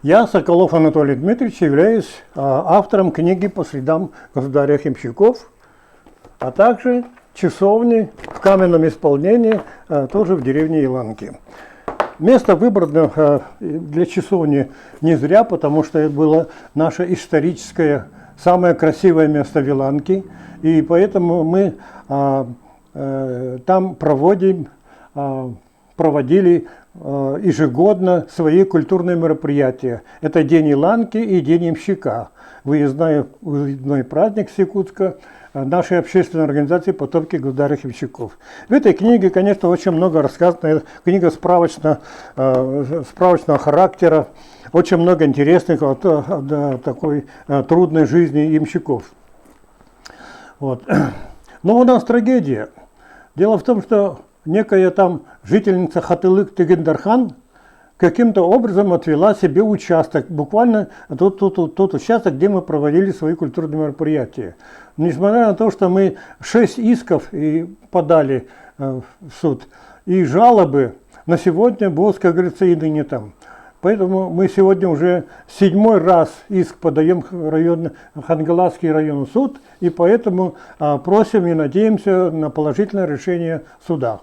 Я, Соколов Анатолий Дмитриевич, являюсь автором книги «По следам государя-ямщиков», а также часовни в каменном исполнении, тоже в деревне Иланки. Место выбрано для часовни не зря, потому что это было наше историческое, самое красивое место в Иланке, и поэтому мы там проводили ежегодно свои культурные мероприятия. Это День Иланки и День ямщика, выездной праздник с Якутска нашей общественной организации «Потомки государя-ямщиков». В этой книге, конечно, очень много рассказано. Книга справочного характера, очень много интересных о такой трудной жизни ямщиков. Вот. Но у нас трагедия. Дело в том, что некая там жительница Хатылык-Тыгындархан каким-то образом отвела себе участок, буквально тот участок, где мы проводили свои культурные мероприятия. Несмотря на то, что мы 6 исков и подали в суд, и жалобы, на сегодня БОС, как говорится, и ныне там. Поэтому мы сегодня уже 7-й раз иск подаем в Хангаласский районный суд, и поэтому просим и надеемся на положительное решение суда.